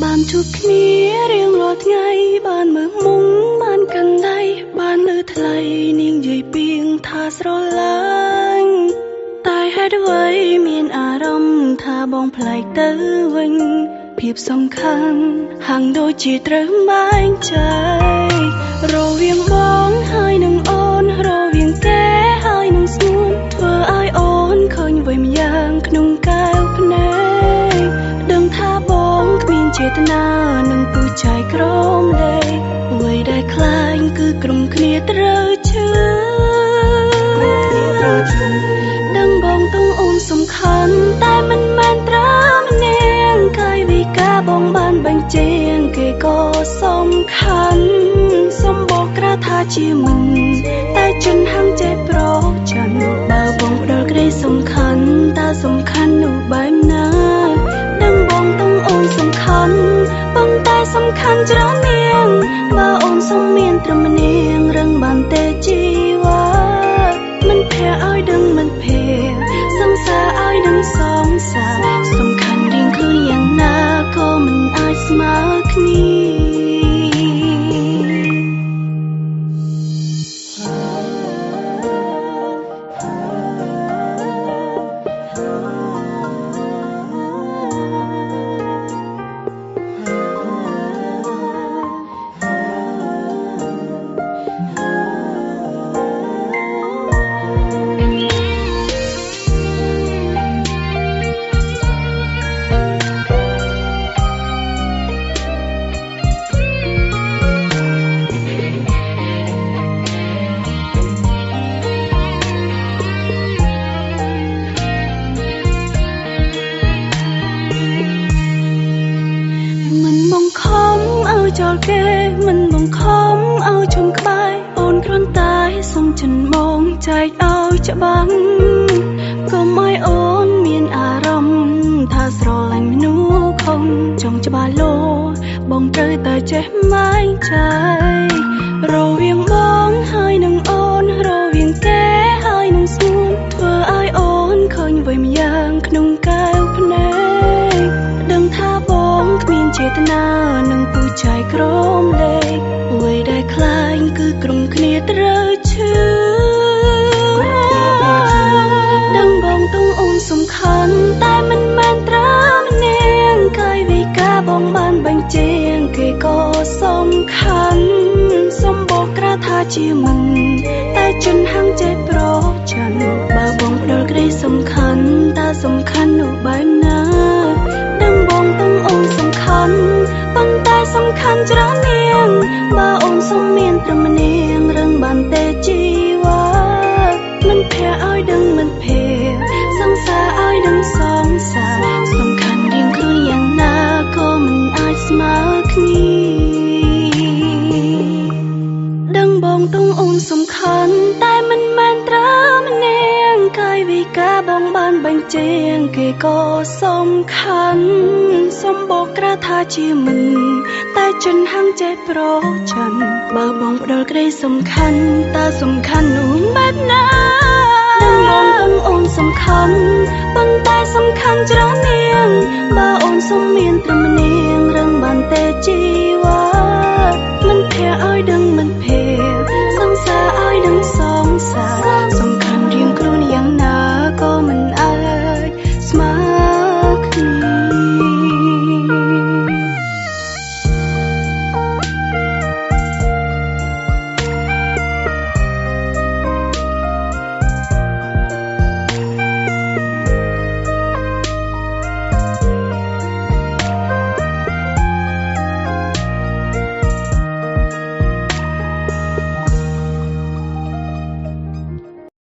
បានជួបគ្នារៀងរាល់ថ្ងៃបានមើលមុំបានកាន់ដៃបានលើថ្លៃនាងយាយពីងថាស្រឡាញ់តែហេតុអ្វីមានអារម្មណ៍ថាបងប្លែកទៅវិញភាពសំខាន់ហាងដូចជាត្រូវបែងចែករវាងបងហើយនឹងអូនរវាងគេហើយនឹងស្ងួនធ្វើឲ្យអូនឃើញអ្វីម្យ៉ាងក្នុងកែវភ្នែកដឹងថាបងគ្មានចេតនានឹងពុះចាយក្រមលេអ្វីដែលខ្លាញ់គឺក្រុមគ្នាត្រូវឈឺដឹងបងទាំងអូនសំខាន់តែមិនមែនត្រឹមនាងកាយវិការបងបានបញ្ជាគេក៏សំខាន់សូមบอกក្រៅថាជាមិនតែចិនហាំចេះប្រច័ណ្ឌបើបងផ្ដល់ក្តីសំខាន់តើសំខាន់នោះបែបណាដឹងបងទាំងអូនសំខាន់ប៉ុន្តែសំខាន់ច្រើននាងបើអូនសុំមានត្រឹមនាងរឹងបានទេជីវ៉ាមិនភ័យឲ្យដឹងមិនភ័យសង្សារឲ្យដឹងសងសារសំខាន់រៀងឃើញយ៉ាងណាក៏មិនអាចស្មើគ្នាចោលគេមិនបង្ខំឲ្យជុំក្បែរអូនគ្រាន់តែសុំចិនមកចែកឲ្យច្បាស់កុំឲ្យអូនមានអារម្មណ៍ថាស្រឡាញ់មនុស្សខំចង់ច្បាស់លោបងត្រូវតែចេះម៉ែងចែករវាងបងហើយនឹងអូនរវាងគេហើយនឹងស្ងួនធ្វើឲ្យអូនឃើញអ្វីម្យ៉ាងក្នុងកែវភ្នែកដឹងថាបងគ្មានចេតនានឹងពុះចាយក្រមលេខអ្វីដែលខ្លាញ់គឺក្រុមគ្នាត្រូវឈឺដឹងបងទាំងអូនសំខាន់តែមិនមែនត្រឹមនាងកាយវិការបងបានបញ្ជាគេក៏សំខាន់សូមบอกក្រៅថាជាមិនតែចិនហាំចេះប្រច័ណ្ឌបើបងផ្ដល់ក្តីសំខាន់តើសំខាន់នោះបែបណាដឹងបងទាំងអូនសំខាន់ប៉ុន្តែសំខាន់ច្រើននាងបើអូនសុំមានត្រឹមនាងរឹងបានទេជីវ៉ាមិនភ័យឲ្យដឹងមិនភ័យសង្សារឲ្យដឹងសងសារសំខាន់រៀងឃើញយ៉ាងណាក៏មិនអាចស្មើគ្នាដឹងបងទាំងអូនសំខាន់តែមិនមែនត្រឹមនាងកាយវិការបងបានបញ្ជាគេក៏សំខាន់សូមบอกក្រៅថាជាមិនតែចិនហាំចេះប្រច័ណ្ឌបើបងផ្ដល់ក្តីសំខាន់តើសំខាន់នោះបែបណាដឹងបងទាំងអូនសំខាន់ប៉ុន្តែសំខាន់ច្រើននាងបើអូនសុំមានត្រឹមនាងរឹងបានទេជីវ៉ាមិនភ័យឲ្យដឹងមិនភ័យ